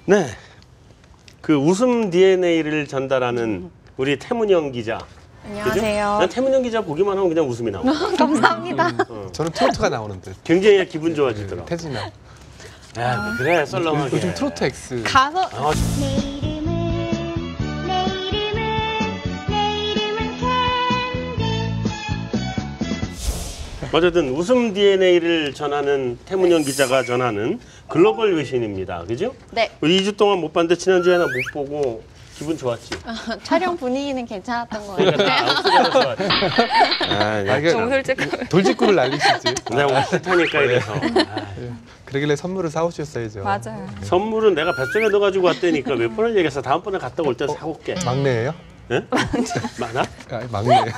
네, 그 웃음 DNA를 전달하는 우리 태문영 기자. 안녕하세요. 난 태문영 기자 보기만 하면 그냥 웃음이 나와. 감사합니다. 저는 트로트가 나오는 듯. 굉장히 기분 좋아지더라. 태진아. 야, 그래 썰렁하게. 요즘 트로트 X. 가서 내 이름은 캔디. 어쨌든 웃음 DNA를 전하는 태문영 기자가 전하는 글로벌 외신입니다. 그죠? 네. 우리 2주 동안 못 봤는데 지난주에 하나 못 보고 기분 좋았지? 촬영 분위기는 괜찮았던 것 그러니까 같아요. 다 웃으면서 좋았지. 아, 이게 돌직구를 날리시지. 내가 못하니까 이래서. 그러길래 선물을 사오셨어야죠. 맞아요. 선물은 내가 뱃속에 넣어가지고 왔다니까 몇 번을 얘기해서 다음번에 갔다 올 때 사올게. 막내예요? 예? 많아? 아, 막내.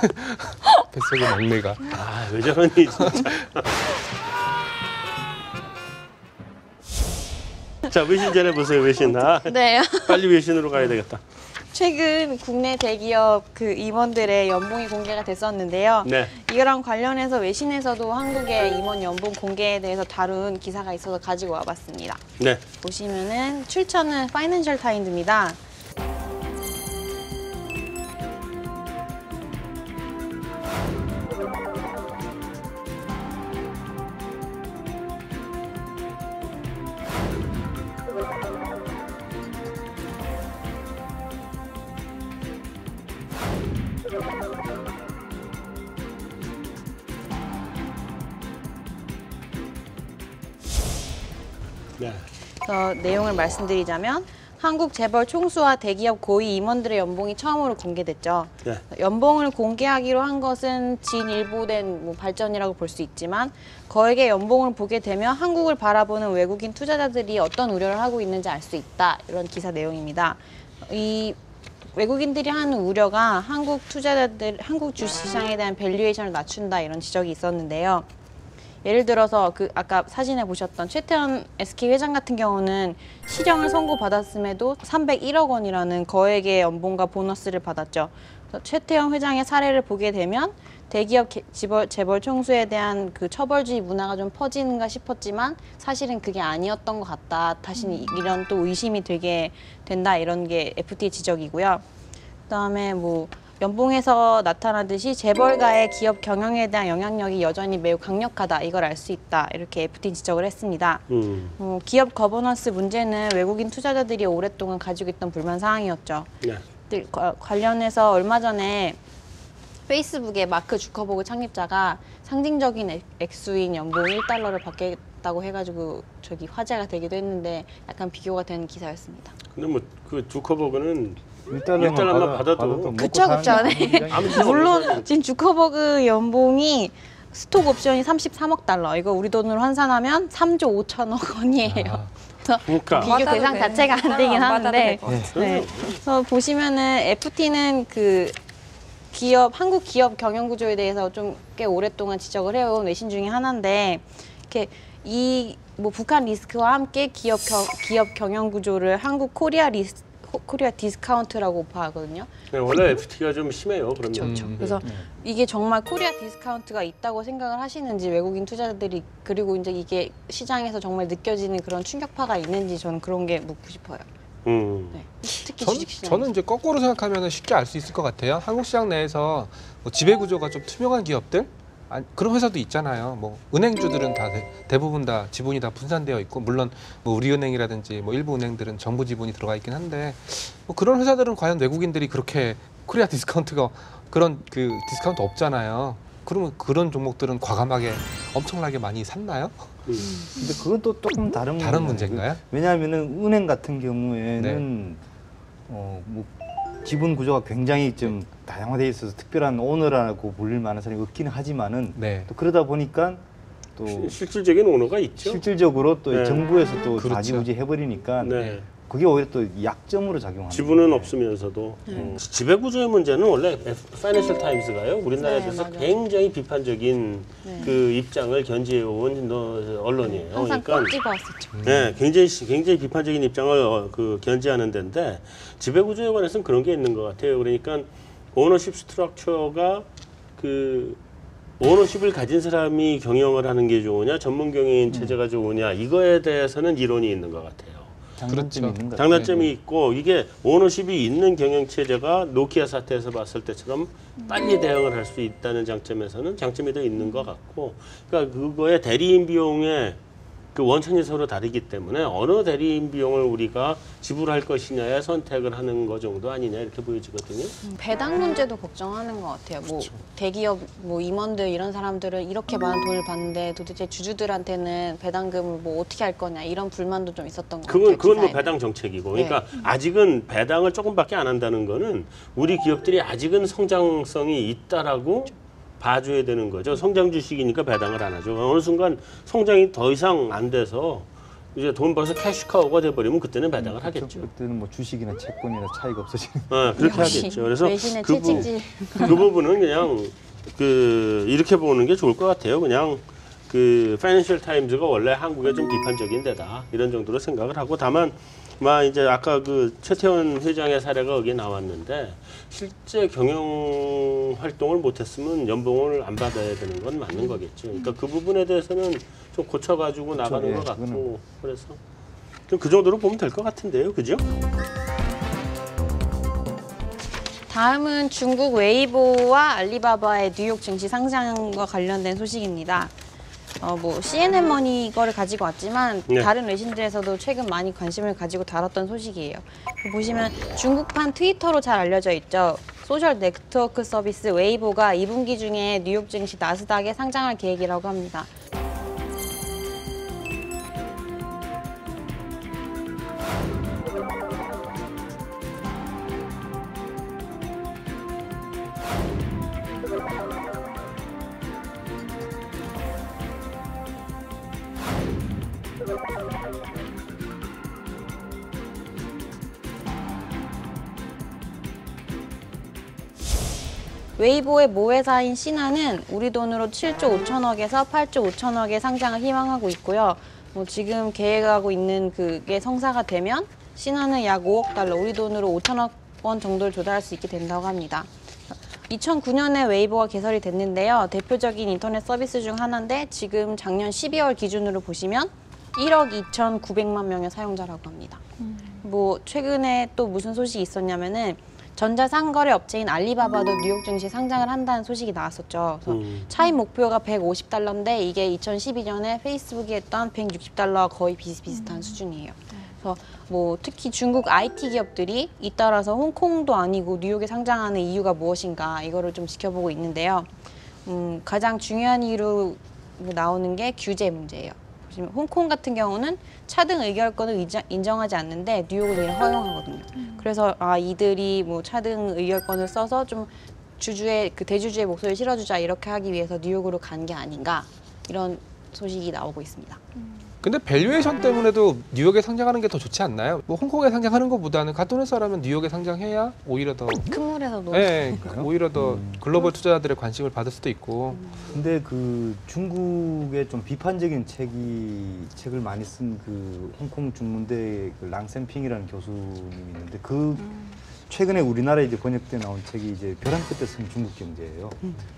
뱃속에 막내가. 아, 왜 저러니 진짜. 자, 외신 전해보세요, 외신. 아, 네. 빨리 외신으로 가야 되겠다. 최근 국내 대기업 그 임원들의 연봉이 공개가 됐었는데요. 네. 이거랑 관련해서 외신에서도 한국의 임원 연봉 공개에 대해서 다룬 기사가 있어서 가지고 와봤습니다. 네. 보시면은 출처는 파이낸셜 타임즈입니다. 네. 내용을 말씀드리자면 한국 재벌 총수와 대기업 고위 임원들의 연봉이 처음으로 공개됐죠. 네. 연봉을 공개하기로 한 것은 진일보된 발전이라고 볼 수 있지만 거액의 연봉을 보게 되면 한국을 바라보는 외국인 투자자들이 어떤 우려를 하고 있는지 알 수 있다. 이런 기사 내용입니다. 이 외국인들이 하는 우려가 한국 투자자들, 한국 주시장에 대한 밸류에이션을 낮춘다 이런 지적이 있었는데요. 예를 들어서 그 아까 사진에 보셨던 최태원 SK 회장 같은 경우는 실형을 선고받았음에도 301억 원이라는 거액의 연봉과 보너스를 받았죠. 그래서 최태원 회장의 사례를 보게 되면 대기업 재벌 총수에 대한 그 처벌주의 문화가 좀 퍼지는가 싶었지만 사실은 그게 아니었던 것 같다. 다시 이런 또 의심이 들게 된다. 이런 게 FT의 지적이고요. 그다음에 뭐 연봉에서 나타나듯이 재벌가의 기업 경영에 대한 영향력이 여전히 매우 강력하다. 이걸 알 수 있다. 이렇게 FT 지적을 했습니다. 기업 거버넌스 문제는 외국인 투자자들이 오랫동안 가지고 있던 불만 사항이었죠. 네. 관련해서 얼마 전에 페이스북의 마크 주커버그 창립자가 상징적인 액수인 연봉 1달러를 받겠다고 해가지고 저기 화제가 되기도 했는데 약간 비교가 되는 기사였습니다. 근데 뭐 그 주커버그는 1달러만 받아도 그쵸. 네. 물론 지금 주커버그 연봉이 스톡 옵션이 33억 달러. 이거 우리 돈으로 환산하면 3조 5천억 원이에요. 그러니까. 비교 대상 자체가 안 되긴 하는데. 네. 그래서 보시면은 FT는 그 한국 기업 경영 구조에 대해서 좀 꽤 오랫동안 지적을 해온 외신 중에 하나인데, 이렇게 뭐 북한 리스크와 함께 기업 경영 구조를 한국 코리아 디스카운트라고 오파하거든요. 네, 원래 FT가 좀 심해요. 그러면. 그렇죠. 그래서 이게 정말 코리아 디스카운트가 있다고 생각을 하시는지 외국인 투자자들이 그리고 이제 이게 시장에서 정말 느껴지는 그런 충격파가 있는지 저는 그런 게 묻고 싶어요. 네. 특히 주식시장. 저는 이제 거꾸로 생각하면 쉽게 알 수 있을 것 같아요. 한국 시장 내에서 뭐 지배 구조가 좀 투명한 기업들 그런 회사도 있잖아요. 뭐 은행주들은 다 대부분 다 지분이 다 분산되어 있고 물론 뭐 우리은행이라든지 뭐 일부 은행들은 정부 지분이 들어가 있긴 한데 뭐 그런 회사들은 과연 외국인들이 그렇게 코리아 디스카운트가 그런 그 디스카운트 없잖아요. 그러면 그런 종목들은 과감하게 엄청나게 많이 샀나요? 근데 그건 또 조금 다른 문제인가요? 왜냐하면은 은행 같은 경우에는 뭐 지분 구조가 굉장히 좀 다양화되어 있어서 특별한 오너라고 불릴 만한 사람이 없기는 하지만은 또 그러다 보니까 또 실질적인 오너가 있죠. 실질적으로 또 네. 정부에서 또 그렇죠. 좌지우지 해버리니까 네. 그게 오히려 또 약점으로 작용하는 지분은 거예요. 없으면서도 지배 구조의 문제는 원래 파이낸셜 타임스가요. 우리나라에서 네, 굉장히 비판적인 그 입장을 견지해온 언론이에요. 항상 그러니까 꼽집어왔었죠. 네, 굉장히 비판적인 입장을 견지하는 데인데 지배 구조에 관해서는 그런 게 있는 것 같아요. 그러니까 오너십 스트럭처가 그 오너십을 가진 사람이 경영을 하는 게 좋으냐, 전문 경영인 체제가 좋으냐 이거에 대해서는 이론이 있는 것 같아요. 장단점이 그렇죠. 있는 것 같아요. 장단점이 있고 이게 오너십이 있는 경영 체제가 노키아 사태에서 봤을 때처럼 빨리 대응을 할 수 있다는 장점에서는 장점이 더 있는 것 같고, 그러니까 그거의 대리인 비용의 그 원천이 서로 다르기 때문에 어느 대리인 비용을 우리가 지불할 것이냐에 선택을 하는 거 정도 아니냐 이렇게 보여지거든요. 배당 문제도 걱정하는 것 같아요. 뭐 대기업 뭐 임원들 이런 사람들은 이렇게 많은 돈을 받는데 도대체 주주들한테는 배당금을 뭐 어떻게 할 거냐 이런 불만도 좀 있었던 것 같아요. 그건 뭐 기사에는. 배당 정책이고, 그러니까 아직은 배당을 조금밖에 안 한다는 거는 우리 기업들이 아직은 성장성이 있다라고 봐줘야 되는 거죠. 성장 주식이니까 배당을 안 하죠. 어느 순간 성장이 더 이상 안 돼서 이제 돈 벌어서 캐시카우가 돼버리면 그때는 배당을 하겠죠. 그때는 뭐 주식이나 채권이나 차이가 없어지는. 그렇게 역시 하겠죠. 그래서 외신의 그, 채찍질. 그 부분은 그냥 이렇게 보는 게 좋을 것 같아요. 그냥 그 파이낸셜 타임즈가 원래 한국에 좀 비판적인 데다 이런 정도로 생각을 하고, 다만 이제 아까 그 최태원 회장의 사례가 여기 나왔는데 실제 경영 활동을 못했으면 연봉을 안 받아야 되는 건 맞는 거겠죠. 그러니까 그 부분에 대해서는 좀 고쳐가지고 나가는 예, 것 같고, 그거는. 그래서 좀 그 정도로 보면 될 것 같은데요, 그죠? 다음은 중국 웨이보와 알리바바의 뉴욕 증시 상장과 관련된 소식입니다. 뭐 CNN 머니 이거를 가지고 왔지만 네. 다른 외신들에서도 최근 많이 관심을 가지고 다뤘던 소식이에요. 보시면 중국판 트위터로 잘 알려져 있죠. 소셜 네트워크 서비스 웨이보가 2분기 중에 뉴욕 증시 나스닥에 상장할 계획이라고 합니다. 웨이보의 모회사인 신한은 우리 돈으로 7조 5천억에서 8조 5천억의 상장을 희망하고 있고요. 뭐 지금 계획하고 있는 그게 성사가 되면 신한은 약 5억 달러, 우리 돈으로 5천억 원 정도를 조달할 수 있게 된다고 합니다. 2009년에 웨이보가 개설이 됐는데요. 대표적인 인터넷 서비스 중 하나인데 지금 작년 12월 기준으로 보시면 1억 2,900만 명의 사용자라고 합니다. 뭐 최근에 또 무슨 소식이 있었냐면은 전자상거래 업체인 알리바바도 뉴욕 증시에 상장을 한다는 소식이 나왔었죠. 그래서 차입 목표가 150달러인데 이게 2012년에 페이스북이 했던 160달러와 거의 비슷비슷한 수준이에요. 그래서 뭐 특히 중국 IT 기업들이 잇따라서 홍콩도 아니고 뉴욕에 상장하는 이유가 무엇인가 이거를 좀 지켜보고 있는데요. 가장 중요한 이유로 나오는 게 규제 문제예요. 보시면 홍콩 같은 경우는 차등 의결권을 인정하지 않는데 뉴욕은 이를 허용하거든요. 그래서 이들이 뭐 차등 의결권을 써서 좀 주주의 그 대주주의 목소리를 실어주자 이렇게 하기 위해서 뉴욕으로 간 게 아닌가 이런 소식이 나오고 있습니다. 근데 밸류에이션 때문에도 뉴욕에 상장하는 게 더 좋지 않나요? 뭐 홍콩에 상장하는 것보다는 같은 회사라면 뉴욕에 상장해야 오히려 더 큰 물에서도 네, 오히려 더 글로벌 투자자들의 관심을 받을 수도 있고. 근데 그 중국의 좀 비판적인 책을 많이 쓴 그 홍콩 중문대 그 랑센핑이라는 교수님이 있는데 그 최근에 우리나라에 이제 번역돼 나온 책이 이제 벼랑 끝에 쓴 중국 경제예요.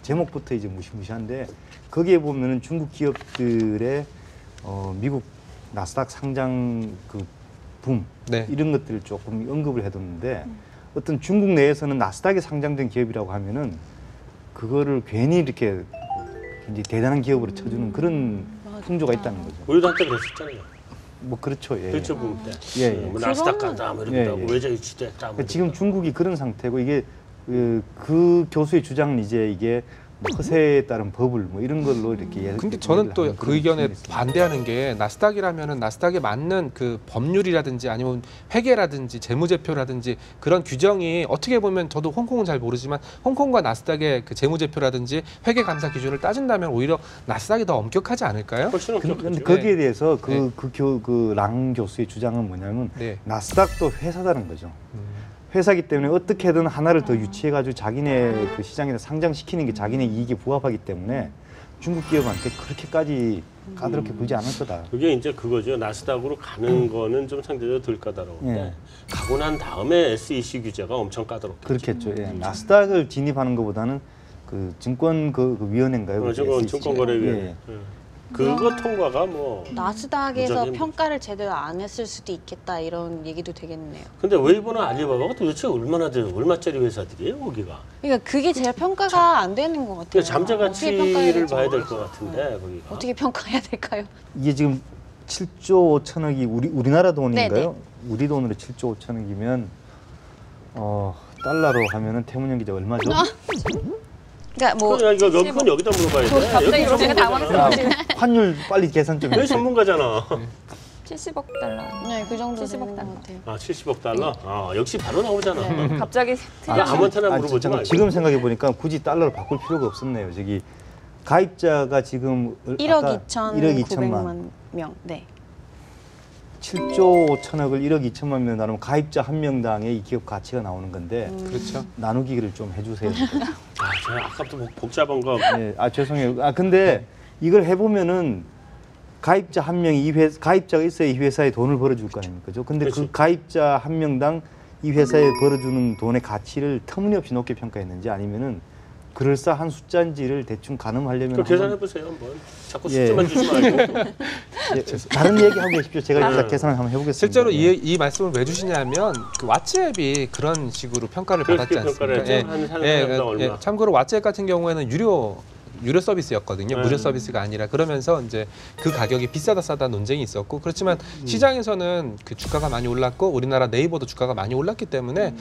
제목부터 이제 무시무시한데 거기에 보면은 중국 기업들의 미국 나스닥 상장 그 붐 네. 이런 것들을 조금 언급을 해뒀는데 어떤 중국 내에서는 나스닥에 상장된 기업이라고 하면은 그거를 괜히 이렇게 굉장히 대단한 기업으로 쳐주는 그런 풍조가 있다는 거죠. 우리도 한때 그랬었잖아요. 뭐 그렇죠. 예. 그렇죠, 붐 때. 예, 예. 뭐 나스닥 간다, 뭐 이러기도 예, 하고 예. 외자 유치됐다. 뭐 그러니까 지금 이러기도 중국이 그런 상태고 이게 그 교수의 주장은 이제 이게 뭐 허세에 따른 버블 뭐 이런 걸로 이렇게 근데 저는 또 하는 그 그런 의견에 측면이 있습니다. 반대하는 게 나스닥이라면은 나스닥에 맞는 그 법률이라든지 아니면 회계라든지 재무제표라든지 그런 규정이 어떻게 보면 저도 홍콩은 잘 모르지만 홍콩과 나스닥의 그 재무제표라든지 회계 감사 기준을 따진다면 오히려 나스닥이 더 엄격하지 않을까요? 훨씬 근데 엄격하죠. 거기에 대해서 네. 그 랑 교수의 주장은 뭐냐면 네. 나스닥도 회사다는 거죠. 회사기 때문에 어떻게든 하나를 더 유치해가지고 자기네 그 시장에서 상장시키는 게 자기네 이익에 부합하기 때문에 중국 기업한테 그렇게까지 까다롭게 굴지 않을 거다. 그게 이제 그거죠. 나스닥으로 가는 거는 좀 상대적으로 덜 까다로운데 예. 가고 난 다음에 SEC 규제가 엄청 까다롭겠죠. 그렇겠죠. 예. 나스닥을 진입하는 것보다는 그 증권 그 위원회인가요? 그 증권 SEC 가. 증권거래위원회. 예. 그거 통과가 뭐 나스닥에서 무지하게 평가를 제대로 안 했을 수도 있겠다 이런 얘기도 되겠네요. 근데 웨이보나 알리바바가 도대체 얼마짜리 회사들이에요, 거기가? 그러니까 그게 제일 평가가 안 되는 것 같아요. 그러니까 잠재 어떻게 평가해야 가치를 될지 봐야 될 모르겠어요. 것 같은데 거기가. 어떻게 평가해야 될까요? 이게 지금 7조 5천억이 우리나라 돈인가요? 네네. 우리 돈으로 7조 5천억이면 달러로 하면은 태문영 기자 얼마죠? 그러니까 뭐 그건 여기다 물어봐야 돼. 갑자기 여기 제가 전문가잖아. 환율 빨리 계산 좀 여기 해주세요. 전문가잖아. 70억 달러. 네, 그 정도 70억 되는 것 달러. 같아요. 아, 70억 달러? 아, 역시 바로 나오잖아. 갑자기 아무한테나 물어보지 잠깐, 말고. 지금 생각해 보니까 굳이 달러로 바꿀 필요가 없었네요. 저기 가입자가 지금 1억 1억 2천만 명. 네. 7조 5천억을 1억 2천만 명 나누면 가입자 한 명당에 이 기업 가치가 나오는 건데 그렇죠. 나누기를 좀 해주세요. 아, 제가 아까부터 복잡한 거. 네, 죄송해요. 근데 이걸 해보면은 가입자 한 명이 가입자가 있어야 이 회사에 돈을 벌어줄 거 아닙니까? 근데 그렇지. 그 가입자 한 명당 이 회사에 벌어주는 돈의 가치를 터무니없이 높게 평가했는지 아니면은 그럴싸한 숫자인지를 대충 가늠하려면 그 계산해 보세요, 한번. 자꾸 예. 숫자만 주지 말고. 다른 얘기 하고 계십시오. 제가 일단 네. 계산을 한번 해보겠습니다. 실제로 예. 이 말씀을 왜 주시냐면 그 왓츠앱이 그런 식으로 평가를 그렇게 받았지 않습니까? 평가를 했죠? 한 사람당 얼마? 참고로 왓츠앱 같은 경우에는 유료 서비스였거든요. 네. 무료 서비스가 아니라 그러면서 이제 그 가격이 비싸다 싸다 논쟁이 있었고 그렇지만 시장에서는 그 주가가 많이 올랐고 우리나라 네이버도 주가가 많이 올랐기 때문에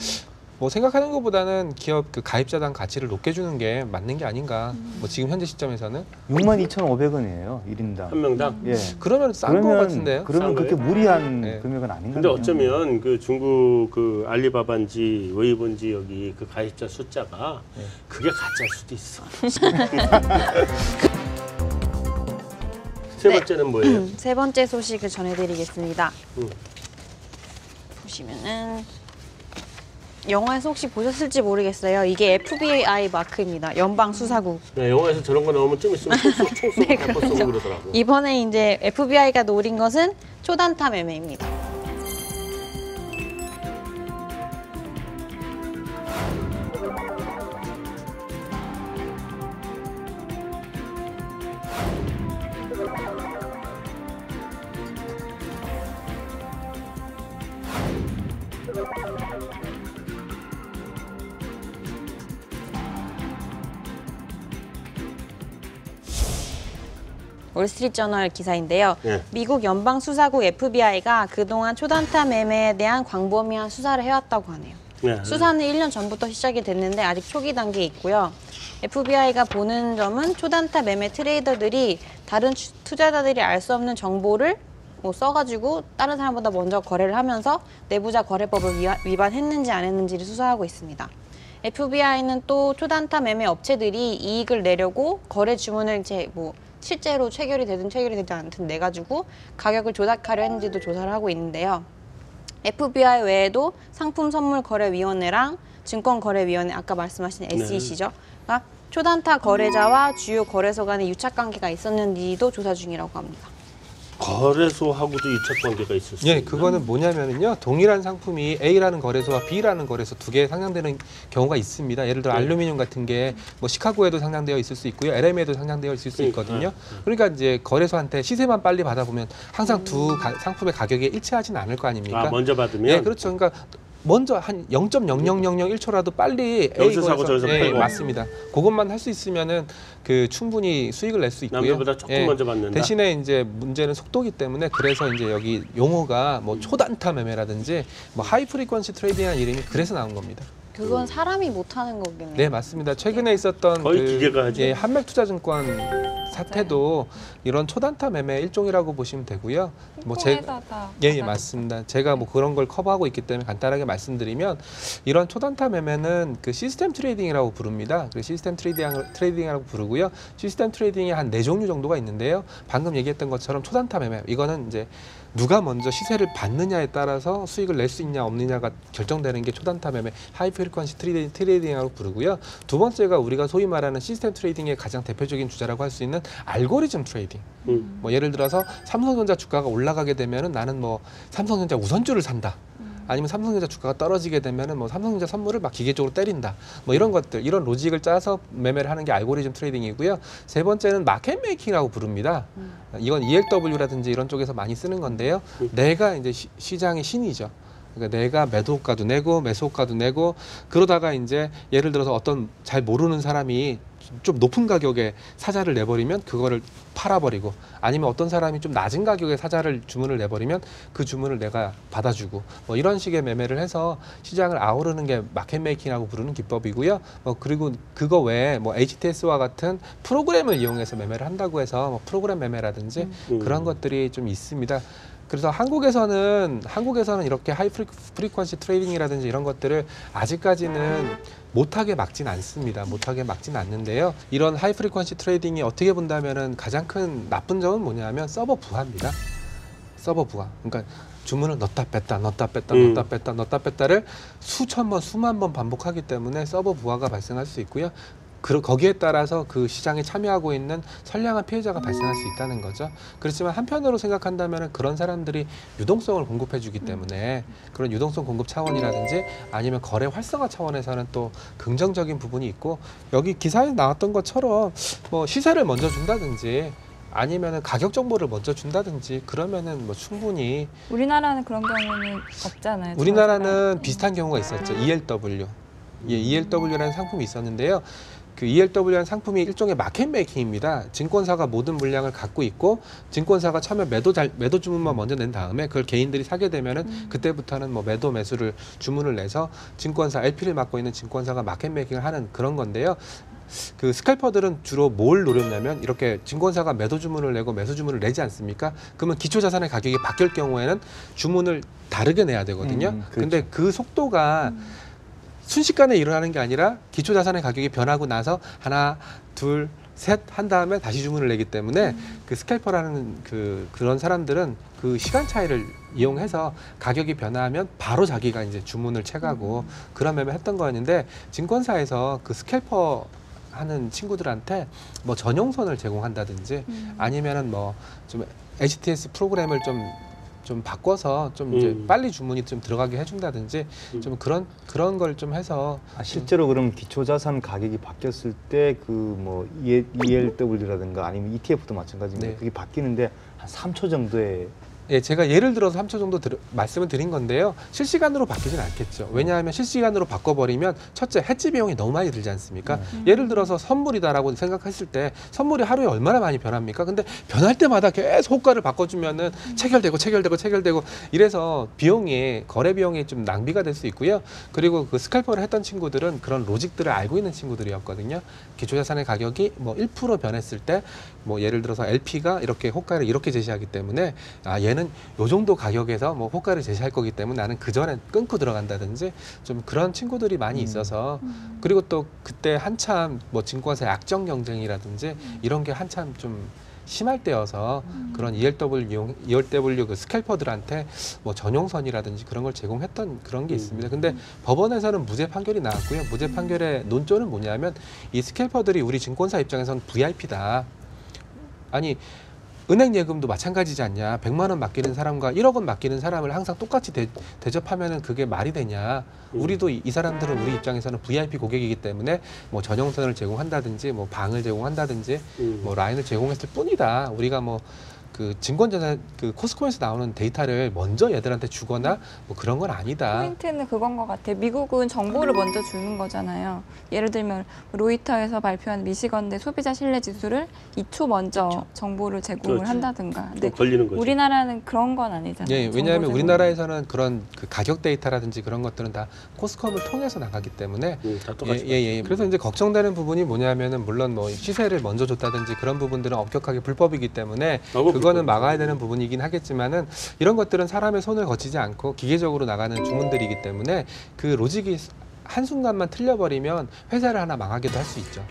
뭐 생각하는 것보다는 기업 그 가입자당 가치를 높게 주는 게 맞는 게 아닌가. 뭐 지금 현재 시점에서는 62,500원이에요. 1인당. 한 명당. 예. 그러면 싼 거 같은데요. 그러면 싼 그렇게 거예요? 무리한 네. 금액은 아닌가요? 근데 어쩌면 그 중국 그 알리바바인지 웨이보인지 여기 그 가입자 숫자가 네. 그게 가짜일 수도 있어. 세 네. 번째는 뭐예요? 세 번째 소식을 전해드리겠습니다. 음. 보시면은 영화에서 혹시 보셨을지 모르겠어요. 이게 FBI 마크입니다. 연방 수사국. 네, 영화에서 저런 거 나오면 좀 있으면 총 쏘고 대포 쏘고 그러더라고. 이번에 이제 FBI가 노린 것은 초단타 매매입니다. 월스트리트저널 기사인데요. 예. 미국 연방수사국 FBI가 그동안 초단타 매매에 대한 광범위한 수사를 해왔다고 하네요. 네. 수사는 1년 전부터 시작이 됐는데 아직 초기 단계에 있고요. FBI가 보는 점은 초단타 매매 트레이더들이 다른 투자자들이 알 수 없는 정보를 뭐 써가지고 다른 사람보다 먼저 거래를 하면서 내부자 거래법을 위반했는지 안 했는지를 수사하고 있습니다. FBI는 또 초단타 매매 업체들이 이익을 내려고 거래 주문을 실제로 체결이 되든 체결이 되지 않든 내가지고 가격을 조작하려 했는지도 조사를 하고 있는데요. FBI 외에도 상품선물거래위원회랑 증권거래위원회, 아까 말씀하신 SEC죠. 그러니까 초단타 거래자와 주요 거래소 간의 유착관계가 있었는지도 조사 중이라고 합니다. 거래소하고도 유착 관계가 있을 수 예, 있나? 그거는 뭐냐면은요. 동일한 상품이 A라는 거래소와 B라는 거래소 두 개 상장되는 경우가 있습니다. 예를 들어 네. 알루미늄 같은 게 뭐 시카고에도 상장되어 있을 수 있고요. LM에도 상장되어 있을 수 있거든요. 네. 그러니까 이제 거래소한테 시세만 빨리 받아보면 항상 두 상품의 가격이 일치하지는 않을 거 아닙니까? 아, 먼저 받으면 예, 그렇죠. 그러니까 먼저 한 0.0001초라도 빨리 여기서 A 사고 저기서 예, 팔고. 맞습니다. 그것만 할 수 있으면은 그 충분히 수익을 낼 수 있고요. 남들보다 조금 먼저 받는다. 대신에 이제 문제는 속도기 때문에 그래서 이제 여기 용어가 뭐 초단타 매매라든지 뭐 하이 프리퀀시 트레이딩이라는 이름이 그래서 나온 겁니다. 그건 사람이 못하는 거겠네요. 네, 맞습니다. 최근에 있었던 거의 기계가 하죠. 예, 한맥투자증권 사태도 이런 초단타 매매 일종이라고 보시면 되고요. 예, 맞습니다. 제가 뭐 그런 걸 커버하고 있기 때문에 간단하게 말씀드리면 이런 초단타 매매는 그 시스템 트레이딩이라고 부릅니다. 그 시스템 트레이딩이라고 부르고요. 시스템 트레이딩이 한 4종류 정도가 있는데요. 방금 얘기했던 것처럼 초단타 매매, 이거는 이제 누가 먼저 시세를 받느냐에 따라서 수익을 낼 수 있냐 없느냐가 결정되는 게 초단타 매매, 하이 프리퀀시 트레이딩이라고 부르고요. 두 번째가 우리가 소위 말하는 시스템 트레이딩의 가장 대표적인 주자라고 할 수 있는 알고리즘 트레이딩. 뭐 예를 들어서 삼성전자 주가가 올라가게 되면은 나는 뭐 삼성전자 우선주를 산다. 아니면 삼성전자 주가가 떨어지게 되면은 뭐 삼성전자 선물을 막 기계적으로 때린다. 뭐 이런 것들, 이런 로직을 짜서 매매를 하는 게 알고리즘 트레이딩이고요. 세 번째는 마켓 메이킹이라고 부릅니다. 이건 ELW라든지 이런 쪽에서 많이 쓰는 건데요. 내가 이제 시장의 신이죠. 그러니까 내가 매도 호가도 내고 매수 호가도 내고 그러다가 이제 예를 들어서 어떤 잘 모르는 사람이 좀 높은 가격에 사자를 내버리면 그거를 팔아버리고, 아니면 어떤 사람이 좀 낮은 가격에 사자를 주문을 내버리면 그 주문을 내가 받아주고, 뭐 이런 식의 매매를 해서 시장을 아우르는 게 마켓 메이킹이라고 부르는 기법이고요. 그리고 그거 외에 뭐 HTS와 같은 프로그램을 이용해서 매매를 한다고 해서 뭐 프로그램 매매라든지 그런 것들이 좀 있습니다. 그래서 한국에서는 이렇게 하이 프리퀀시 트레이딩이라든지 이런 것들을 아직까지는 못하게 막진 않습니다. 못하게 막진 않는데요. 이런 하이 프리퀀시 트레이딩이 어떻게 본다면은 가장 큰 나쁜 점은 뭐냐면 서버 부하입니다. 서버 부하. 그러니까 주문을 넣다 뺐다, 넣다 뺐다, 넣다 뺐다, 넣다 뺐다를 수천 번, 수만 번 반복하기 때문에 서버 부하가 발생할 수 있고요. 거기에 따라서 그 시장에 참여하고 있는 선량한 피해자가 발생할 수 있다는 거죠. 그렇지만 한편으로 생각한다면 그런 사람들이 유동성을 공급해 주기 때문에 그런 유동성 공급 차원이라든지 아니면 거래 활성화 차원에서는 또 긍정적인 부분이 있고, 여기 기사에 나왔던 것처럼 뭐 시세를 먼저 준다든지 아니면은 가격 정보를 먼저 준다든지 그러면은 뭐 충분히. 우리나라는 그런 경우는 없잖아요. 우리나라는 비슷한 경우가 있었죠. ELW. 예, ELW라는 상품이 있었는데요. 그 ELW라는 상품이 일종의 마켓 메이킹입니다. 증권사가 모든 물량을 갖고 있고 증권사가 처음에 매도 주문만 먼저 낸 다음에 그걸 개인들이 사게 되면은 그때부터는 뭐 매도 매수를 주문을 내서 증권사 LP를 맡고 있는 증권사가 마켓 메이킹을 하는 그런 건데요. 그 스칼퍼들은 주로 뭘 노렸냐면 이렇게 증권사가 매도 주문을 내고 매수 주문을 내지 않습니까? 그러면 기초 자산의 가격이 바뀔 경우에는 주문을 다르게 내야 되거든요. 그렇죠. 근데 그 속도가 순식간에 일어나는 게 아니라 기초 자산의 가격이 변하고 나서 하나, 둘, 셋 한 다음에 다시 주문을 내기 때문에 그 스캘퍼라는 그런 사람들은 그 시간 차이를 이용해서 가격이 변화하면 바로 자기가 이제 주문을 채가고 그런 매매 했던 거였는데, 증권사에서 그 스캘퍼 하는 친구들한테 뭐 전용선을 제공한다든지 아니면은 뭐 좀 HTS 프로그램을 좀 바꿔서 좀 이제 빨리 주문이 좀 들어가게 해준다든지 좀 그런 걸 좀 해서. 실제로 그럼 기초자산 가격이 바뀌었을 때 그 뭐 ELW라든가 아니면 ETF도 마찬가지입니다. 네. 그게 바뀌는데 한 3초 정도에. 예, 제가 예를 들어서 3초 정도 말씀을 드린 건데요. 실시간으로 바뀌진 않겠죠. 왜냐하면 실시간으로 바꿔버리면 첫째 해지 비용이 너무 많이 들지 않습니까? 예를 들어서 선물이다라고 생각했을 때 선물이 하루에 얼마나 많이 변합니까? 근데 변할 때마다 계속 호가를 바꿔주면은 체결되고 이래서 거래 비용이 좀 낭비가 될 수 있고요. 그리고 그 스칼퍼를 했던 친구들은 그런 로직들을 알고 있는 친구들이었거든요. 기초자산의 가격이 뭐 1% 변했을 때 뭐 예를 들어서 LP가 이렇게 호가를 이렇게 제시하기 때문에 얘는 요 정도 가격에서 뭐 호가를 제시할 거기 때문에 나는 그 전에 끊고 들어간다든지 좀 그런 친구들이 많이 있어서. 그리고 또 그때 한참 뭐 증권사 약정 경쟁이라든지 이런 게 한참 좀 심할 때여서 그런 ELW 그 스캘퍼들한테 뭐 전용선이라든지 그런 걸 제공했던 그런 게 있습니다. 근데 법원에서는 무죄 판결이 나왔고요. 무죄 판결의 논조는 뭐냐면 이 스캘퍼들이 우리 증권사 입장에서는 VIP다. 아니 은행 예금도 마찬가지지 않냐. 100만 원 맡기는 사람과 1억 원 맡기는 사람을 항상 똑같이 대접하면은 그게 말이 되냐. 우리도 이 사람들은 우리 입장에서는 VIP 고객이기 때문에 뭐 전용선을 제공한다든지 뭐 방을 제공한다든지 뭐 라인을 제공했을 뿐이다. 우리가 뭐 그 증권자산 그 코스코에서 나오는 데이터를 먼저 얘들한테 주거나 뭐 그런 건 아니다. 포인트는 그건 것 같아요. 미국은 정보를 먼저 주는 거잖아요. 예를 들면 로이터에서 발표한 미시건대 소비자 신뢰 지수를 2초 먼저 정보를 제공을 그렇지. 한다든가. 근데 걸리는 거죠. 우리나라는 그런 건 아니잖아요. 예, 왜냐하면 정보 우리나라에서는 그런 그 가격 데이터라든지 그런 것들은 다 코스컴을 통해서 나가기 때문에 다 똑같이. 예. 그래서 이제 걱정되는 부분이 뭐냐면은 물론 뭐 시세를 먼저 줬다든지 그런 부분들은 엄격하게 불법이기 때문에 그거는 막아야 되는 부분이긴 하겠지만은 이런 것들은 사람의 손을 거치지 않고 기계적으로 나가는 주문들이기 때문에 그 로직이 한순간만 틀려버리면 회사를 하나 망하기도 할 수 있죠.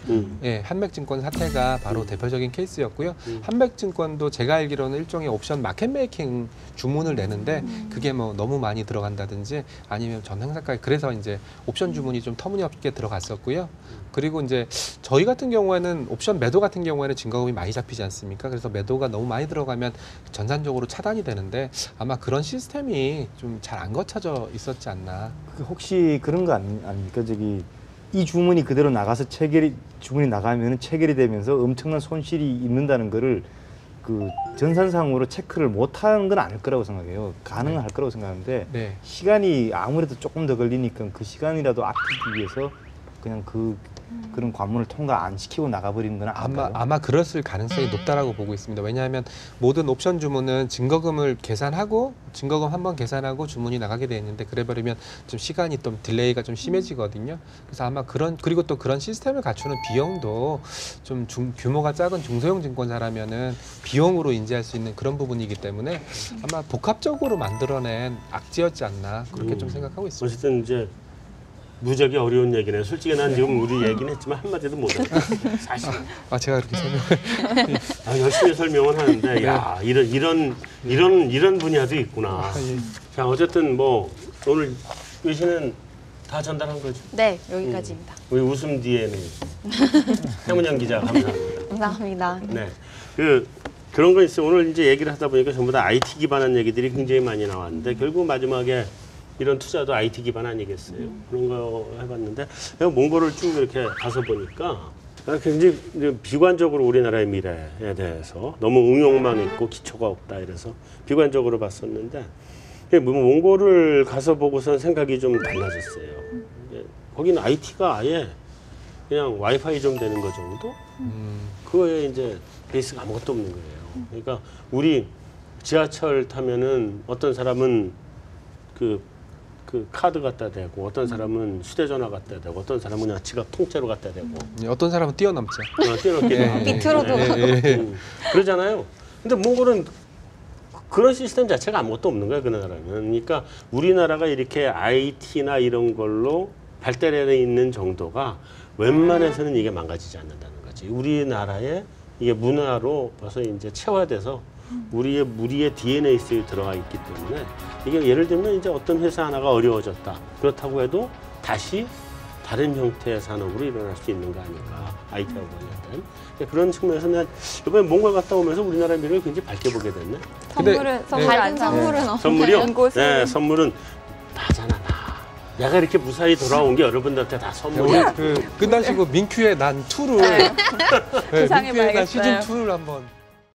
예, 한맥증권 사태가 바로 대표적인 케이스였고요. 한맥증권도 제가 알기로는 일종의 옵션 마켓 메이킹 주문을 내는데 그게 뭐 너무 많이 들어간다든지 아니면 전 행사까지 그래서 이제 옵션 주문이 좀 터무니없게 들어갔었고요. 그리고 이제 저희 같은 경우에는 옵션 매도 같은 경우에는 증거금이 많이 잡히지 않습니까? 그래서 매도가 너무 많이 들어가면 전산적으로 차단이 되는데 아마 그런 시스템이 좀 잘 안 거쳐져 있었지 않나. 혹시 그런 거 아닙니까? 저기 이 주문이 그대로 나가서 주문이 나가면 체결이 되면서 엄청난 손실이 있는다는 거를 그 전산상으로 체크를 못하는 건 아닐 거라고 생각해요. 가능할 거라고 생각하는데 네. 시간이 아무래도 조금 더 걸리니까 그 시간이라도 아끼기 위해서 그냥 그런 관문을 통과 안 시키고 나가버리는 건 아닐까요? 아마 그랬을 가능성이 높다라고 보고 있습니다. 왜냐하면 모든 옵션 주문은 증거금을 계산하고 증거금 한번 계산하고 주문이 나가게 돼 있는데 그래버리면 좀 시간이 좀 딜레이가 좀 심해지거든요. 그래서 아마 그리고 또 그런 시스템을 갖추는 비용도 좀 규모가 작은 중소형 증권사라면은 비용으로 인지할 수 있는 그런 부분이기 때문에 아마 복합적으로 만들어낸 악재였지 않나 그렇게 좀 생각하고 있습니다. 어쨌든 이제 무지하게 어려운 얘기네. 솔직히 난 지금 우리 얘기는 했지만 한마디도 못 알아. 사실은. 제가 그렇게 설명을 열심히 설명을 하는데 야 이런 분야도 있구나. 자 어쨌든 뭐 오늘 외신은 다 전달한 거죠. 네, 여기까지입니다. 우리 웃음 뒤에는 해문영 기자 감사합니다. 감사합니다. 네, 그런 거 있어요. 오늘 이제 얘기를 하다 보니까 전부 다 IT 기반한 얘기들이 굉장히 많이 나왔는데 결국 마지막에 이런 투자도 IT 기반 아니겠어요? 그런 거 해봤는데 몽골을 쭉 이렇게 가서 보니까 굉장히 비관적으로 우리나라의 미래에 대해서 너무 응용만 있고 기초가 없다 이래서 비관적으로 봤었는데 몽골을 가서 보고선 생각이 좀 달라졌어요. 거기는 IT가 아예 그냥 와이파이 좀 되는 거 정도? 그거에 이제 베이스가 아무것도 없는 거예요. 그러니까 우리 지하철 타면은 어떤 사람은 그 카드 갖다 대고 어떤 사람은 휴대전화 갖다 대고 어떤 사람은 그냥 지갑 통째로 갖다 대고 어떤 사람은 뛰어넘죠. 뛰어넘기도 하고 밑으로도. 그러잖아요. 근데 몽골은 그런 시스템 자체가 아무것도 없는 거예요. 그 나라는. 그러니까 우리나라가 이렇게 IT나 이런 걸로 발달해 있는 정도가 웬만해서는 이게 망가지지 않는다는 거지. 우리나라의 이게 문화로 벌써 이제 체화돼서 우리의 DNA 속에 들어가 있기 때문에 이게 예를 들면 이제 어떤 회사 하나가 어려워졌다. 그렇다고 해도 다시 다른 형태의 산업으로 일어날 수 있는 거 아닐까. IT하고 관련된. 그런 측면에서 난 이번에 몽골 갔다 오면서 우리나라의 미래를 굉장히 밝게 보게 됐네. 밝은 선물은 없나요? 선물이요? 네, 선물은 나잖아. 내가 이렇게 무사히 돌아온 게 여러분들한테 다 선물이야. 끝나시고 민큐의 난 2를 구상해 민큐의 난 봐야겠어요. 시즌 2를 한번